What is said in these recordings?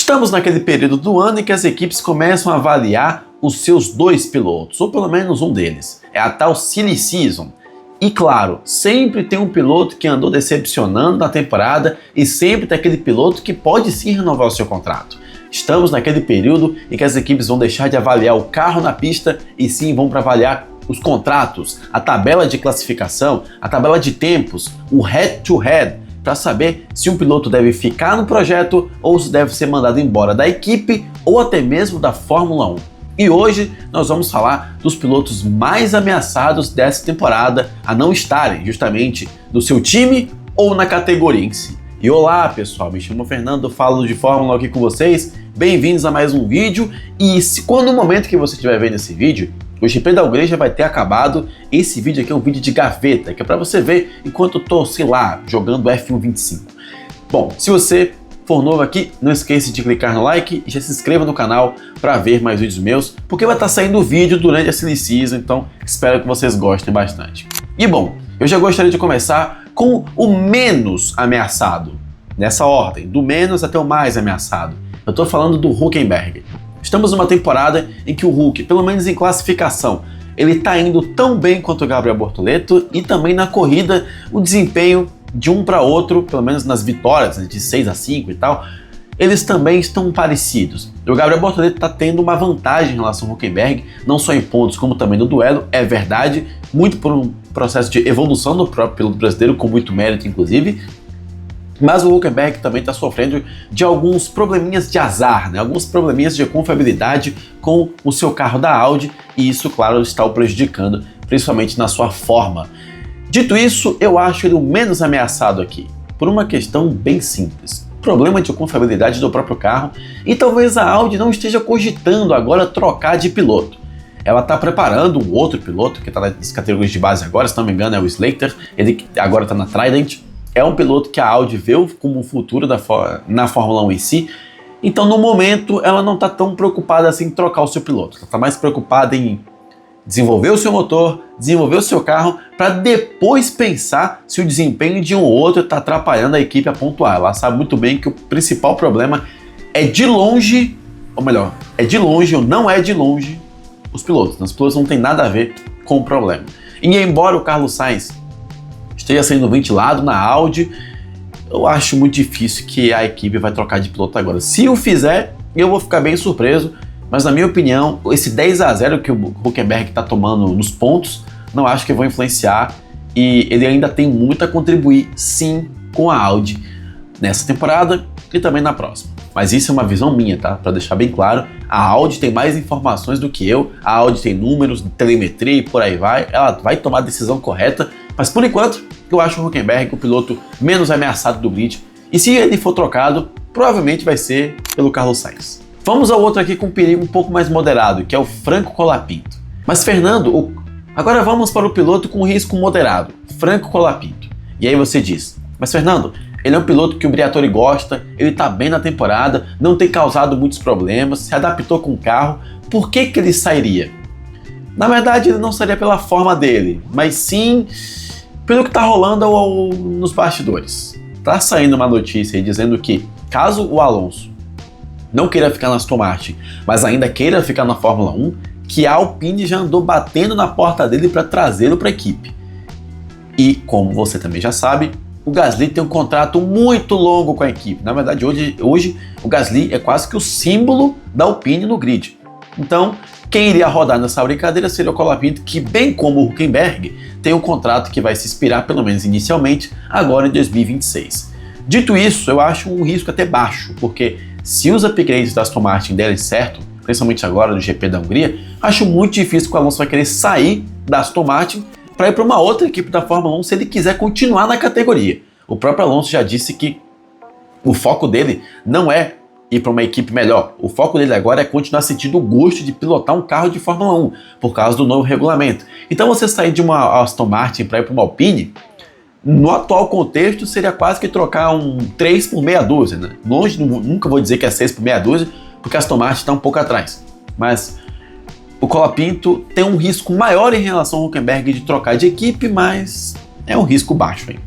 Estamos naquele período do ano em que as equipes começam a avaliar os seus dois pilotos, ou pelo menos um deles. É a tal Silly Season. E claro, sempre tem um piloto que andou decepcionando na temporada e sempre tem aquele piloto que pode sim renovar o seu contrato. Estamos naquele período em que as equipes vão deixar de avaliar o carro na pista e sim vão para avaliar os contratos, a tabela de classificação, a tabela de tempos, o head-to-head, para saber se um piloto deve ficar no projeto ou se deve ser mandado embora da equipe ou até mesmo da Fórmula 1. E hoje nós vamos falar dos pilotos mais ameaçados dessa temporada a não estarem justamente no seu time ou na categoria em si. E olá pessoal, me chamo Fernando, falo de Fórmula aqui com vocês, bem-vindos a mais um vídeo. E quando no momento que você estiver vendo esse vídeo, o GP da Hungria já vai ter acabado. Esse vídeo aqui é um vídeo de gaveta, que é para você ver enquanto eu tô, sei lá, jogando F1 25. Bom, se você for novo aqui, não esqueça de clicar no like e já se inscreva no canal para ver mais vídeos meus, porque vai estar saindo vídeo durante a Silly Season, então espero que vocês gostem bastante. E bom, eu já gostaria de começar com o menos ameaçado, nessa ordem, do menos até o mais ameaçado. Eu tô falando do Hülkenberg. Estamos numa temporada em que o Hulk, pelo menos em classificação, ele tá indo tão bem quanto o Gabriel Bortoleto e também na corrida o desempenho de um para outro, pelo menos nas vitórias de 6-5 e tal, eles também estão parecidos. O Gabriel Bortoleto está tendo uma vantagem em relação ao Hülkenberg, não só em pontos como também no duelo, é verdade, muito por um processo de evolução do próprio piloto brasileiro, com muito mérito inclusive. Mas o Hülkenberg também está sofrendo de alguns probleminhas de azar, né? Alguns probleminhas de confiabilidade com o seu carro da Audi, e isso, claro, está o prejudicando, principalmente na sua forma. Dito isso, eu acho ele o menos ameaçado aqui, por uma questão bem simples. Problema de confiabilidade do próprio carro, e talvez a Audi não esteja cogitando agora trocar de piloto. Ela está preparando um outro piloto, que está nas categorias de base agora, se não me engano é o Slater, ele agora está na Trident. É um piloto que a Audi vê como um futuro na Fórmula 1 em si. Então, no momento, ela não está tão preocupada assim em trocar o seu piloto. Ela está mais preocupada em desenvolver o seu motor, desenvolver o seu carro, para depois pensar se o desempenho de um ou outro está atrapalhando a equipe a pontuar. Ela sabe muito bem que o principal problema é de longe, ou melhor, é de longe ou não é de longe os pilotos. Os pilotos não têm nada a ver com o problema. E embora o Carlos Sainz esteja sendo ventilado na Audi, eu acho muito difícil que a equipe vai trocar de piloto agora. Se o fizer, eu vou ficar bem surpreso, mas na minha opinião, esse 10-0 que o Hülkenberg está tomando nos pontos, não acho que vão influenciar, e ele ainda tem muito a contribuir, sim, com a Audi nessa temporada e também na próxima. Mas isso é uma visão minha, tá? Para deixar bem claro, a Audi tem mais informações do que eu, a Audi tem números, telemetria e por aí vai, ela vai tomar a decisão correta, mas por enquanto, eu acho o Hülkenberg o piloto menos ameaçado do grid, e se ele for trocado, provavelmente vai ser pelo Carlos Sainz. Vamos ao outro aqui com um perigo um pouco mais moderado, que é o Franco Colapinto. Mas Fernando, agora vamos para o piloto com risco moderado, Franco Colapinto. E aí você diz, mas Fernando, ele é um piloto que o Briatore gosta, ele tá bem na temporada, não tem causado muitos problemas, se adaptou com o carro, por que ele sairia? Na verdade, ele não sairia pela forma dele, mas sim pelo que tá rolando nos bastidores. Tá saindo uma notícia aí dizendo que, caso o Alonso não queira ficar na Aston Martin, mas ainda queira ficar na Fórmula 1, que a Alpine já andou batendo na porta dele para trazê-lo para a equipe. E, como você também já sabe, o Gasly tem um contrato muito longo com a equipe. Na verdade, hoje o Gasly é quase que o símbolo da Alpine no grid. Então, quem iria rodar nessa brincadeira seria o Colapinto, que, bem como o Hülkenberg, tem um contrato que vai se expirar, pelo menos inicialmente, agora em 2026. Dito isso, eu acho um risco até baixo, porque se os upgrades da Aston Martin derem certo, principalmente agora no GP da Hungria, acho muito difícil que o Alonso vai querer sair da Aston Martin para ir para uma outra equipe da Fórmula 1 se ele quiser continuar na categoria. O próprio Alonso já disse que o foco dele não é ir para uma equipe melhor. O foco dele agora é continuar sentindo o gosto de pilotar um carro de Fórmula 1, por causa do novo regulamento. Então você sair de uma Aston Martin para ir para uma Alpine, no atual contexto seria quase que trocar um 3 por meia dúzia, né? Longe, nunca vou dizer que é 6 por meia dúzia, porque a Aston Martin está um pouco atrás. Mas o Colapinto tem um risco maior em relação ao Hülkenberg de trocar de equipe, mas é um risco baixo ainda.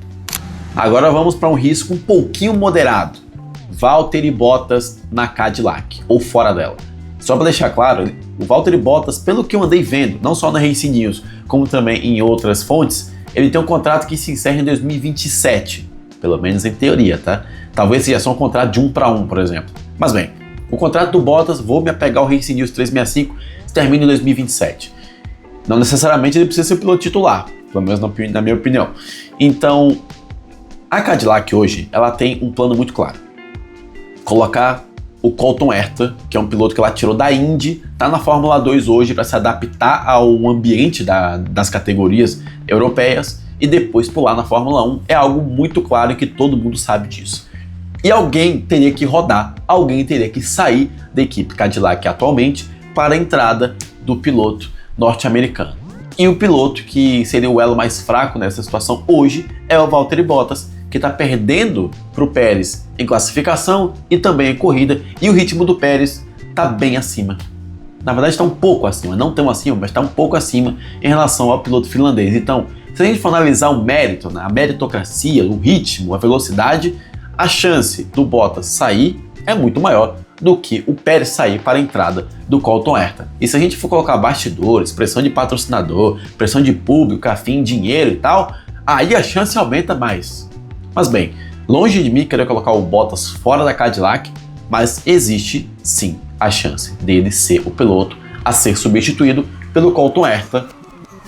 Agora vamos para um risco um pouquinho moderado. Valtteri Bottas na Cadillac, ou fora dela. Só para deixar claro, o Valtteri Bottas, pelo que eu andei vendo, não só na Racing News, como também em outras fontes, ele tem um contrato que se encerra em 2027, pelo menos em teoria, tá? Talvez seja só um contrato de 1 para 1, por exemplo. Mas bem, o contrato do Bottas, vou me apegar ao Racing News 365, termina em 2027. Não necessariamente ele precisa ser o piloto titular, pelo menos na minha opinião. Então, a Cadillac hoje, ela tem um plano muito claro. Colocar o Colton Herta, que é um piloto que ela tirou da Indy, tá na Fórmula 2 hoje para se adaptar ao ambiente das categorias europeias e depois pular na Fórmula 1. É algo muito claro e que todo mundo sabe disso. E alguém teria que rodar, alguém teria que sair da equipe Cadillac atualmente para a entrada do piloto norte-americano. E o piloto que seria o elo mais fraco nessa situação hoje é o Valtteri Bottas, que está perdendo para o Pérez em classificação e também em corrida, e o ritmo do Pérez está bem acima. Na verdade está um pouco acima, não tão acima, mas está um pouco acima em relação ao piloto finlandês. Então, se a gente for analisar o mérito, a meritocracia, o ritmo, a velocidade, a chance do Bottas sair é muito maior do que o Pérez sair para a entrada do Colton Herta. E se a gente for colocar bastidores, pressão de patrocinador, pressão de público, afim, dinheiro e tal, aí a chance aumenta mais. Mas bem, longe de mim querer colocar o Bottas fora da Cadillac, mas existe sim a chance dele ser o piloto a ser substituído pelo Colton Herta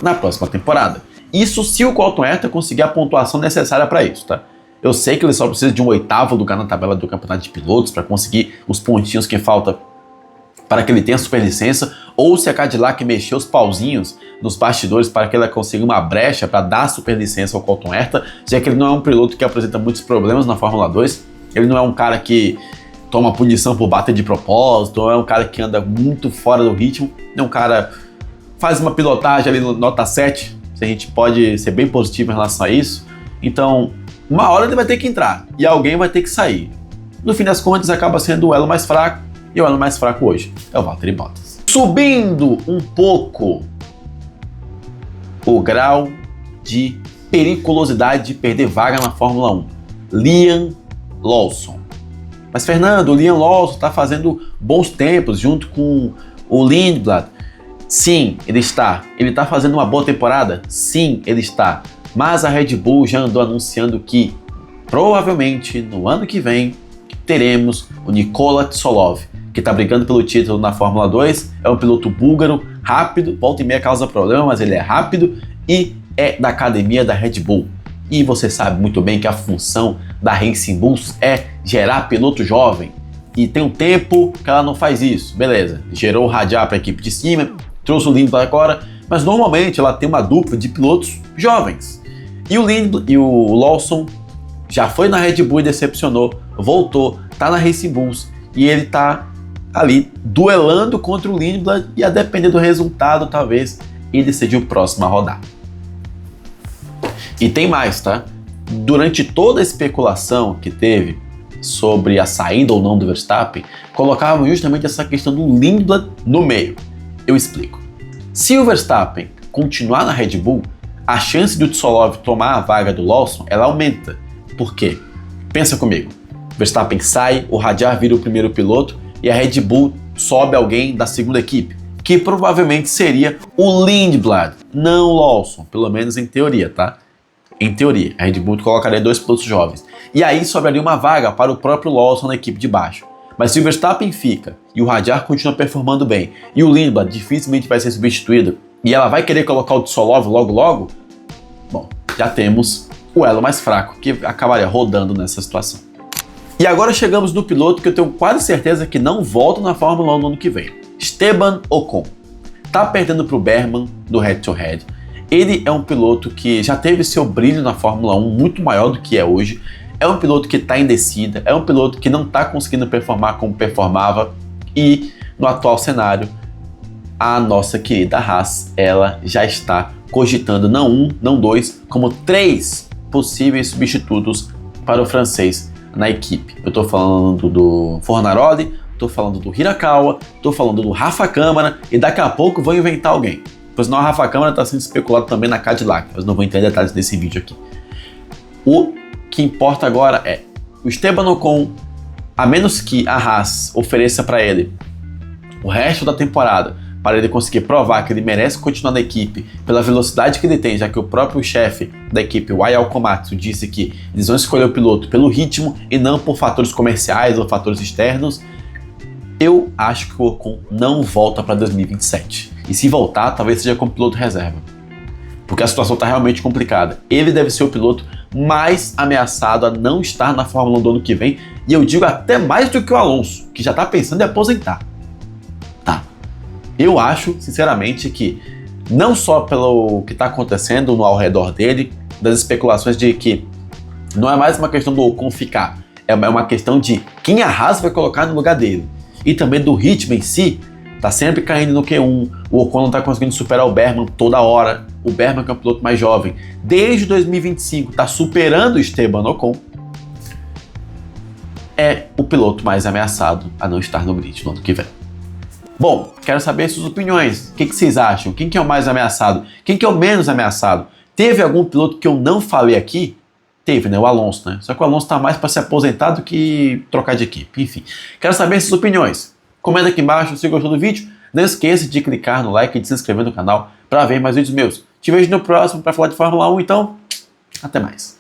na próxima temporada. Isso se o Colton Herta conseguir a pontuação necessária para isso, tá? Eu sei que ele só precisa de um 8º lugar na tabela do campeonato de pilotos para conseguir os pontinhos que falta para que ele tenha superlicença, ou se a Cadillac mexer os pauzinhos nos bastidores para que ela consiga uma brecha para dar superlicença ao Colton Herta, já que ele não é um piloto que apresenta muitos problemas na Fórmula 2, ele não é um cara que toma punição por bater de propósito, não é um cara que anda muito fora do ritmo, é um cara faz uma pilotagem ali no nota 7, se a gente pode ser bem positivo em relação a isso. Então, uma hora ele vai ter que entrar e alguém vai ter que sair. No fim das contas, acaba sendo o elo mais fraco, e o elo mais fraco hoje é o Valtteri Bottas. Subindo um pouco o grau de periculosidade de perder vaga na Fórmula 1, Liam Lawson. Mas Fernando, o Liam Lawson está fazendo bons tempos junto com o Lindblad. Sim, ele está. Ele está fazendo uma boa temporada? Sim, ele está. Mas a Red Bull já andou anunciando que provavelmente no ano que vem teremos o Nikola Tsolov, que está brigando pelo título na Fórmula 2, é um piloto búlgaro, rápido, volta e meia causa problema, mas ele é rápido e é da academia da Red Bull. E você sabe muito bem que a função da Racing Bulls é gerar piloto jovem. E tem um tempo que ela não faz isso. Beleza, gerou o Radiar para a equipe de cima, trouxe o Lindblad agora, mas normalmente ela tem uma dupla de pilotos jovens. E o Lawson já foi na Red Bull e decepcionou, voltou, tá na Racing Bulls e ele tá ali duelando contra o Lindblad e a depender do resultado, talvez ele seja o próximo a rodar. E tem mais, tá? Durante toda a especulação que teve sobre a saída ou não do Verstappen, colocavam justamente essa questão do Lindblad no meio. Eu explico. Se o Verstappen continuar na Red Bull, a chance de o Tsolov tomar a vaga do Lawson, ela aumenta. Por quê? Pensa comigo. Verstappen sai, o Radiar vira o primeiro piloto e a Red Bull sobe alguém da segunda equipe, que provavelmente seria o Lindblad, não o Lawson, pelo menos em teoria, tá? Em teoria, a Red Bull colocaria 2 pilotos jovens. E aí sobraria uma vaga para o próprio Lawson na equipe de baixo. Mas se o Verstappen fica e o Radiar continua performando bem e o Lindblad dificilmente vai ser substituído e ela vai querer colocar o Tsolov logo, bom, já temos o elo mais fraco que acabaria rodando nessa situação. E agora chegamos no piloto que eu tenho quase certeza que não volta na Fórmula 1 no ano que vem. Esteban Ocon. Tá perdendo para o Berman do Head to Head. Ele é um piloto que já teve seu brilho na Fórmula 1 muito maior do que é hoje. É um piloto que está em descida, é um piloto que não está conseguindo performar como performava. E no atual cenário, a nossa querida Haas, ela já está cogitando não 1, não 2, como 3 possíveis substitutos para o francês na equipe. Eu estou falando do Fornaroli, estou falando do Hirakawa, estou falando do Rafa Câmara e daqui a pouco vou inventar alguém. Pois não, a Rafa Câmara está sendo especulado também na Cadillac, mas não vou entrar em detalhes desse vídeo aqui. O que importa agora é o Esteban Ocon, a menos que a Haas ofereça para ele o resto da temporada, para ele conseguir provar que ele merece continuar na equipe pela velocidade que ele tem, já que o próprio chefe da equipe, o Ayao Komatsu, disse que eles vão escolher o piloto pelo ritmo e não por fatores comerciais ou fatores externos, eu acho que o Ocon não volta para 2027. E se voltar, talvez seja como piloto reserva. Porque a situação está realmente complicada. Ele deve ser o piloto mais ameaçado a não estar na Fórmula 1 do ano que vem, e eu digo até mais do que o Alonso, que já está pensando em aposentar. Eu acho, sinceramente, que não só pelo que está acontecendo no ao redor dele, das especulações de que não é mais uma questão do Ocon ficar, é uma questão de quem a Haas vai colocar no lugar dele. E também do ritmo em si, tá sempre caindo no Q1, o Ocon não tá conseguindo superar o Bergman toda hora, o Bergman que é um piloto mais jovem, desde 2025 tá superando o Esteban Ocon, é o piloto mais ameaçado a não estar no grid no ano que vem. Bom, quero saber suas opiniões. O que vocês acham? Quem que é o mais ameaçado? Quem que é o menos ameaçado? Teve algum piloto que eu não falei aqui? Teve, né? O Alonso, né? Só que o Alonso tá mais para se aposentar do que trocar de equipe. Enfim, quero saber suas opiniões. Comenta aqui embaixo se gostou do vídeo. Não esqueça de clicar no like e de se inscrever no canal para ver mais vídeos meus. Te vejo no próximo para falar de Fórmula 1, então até mais.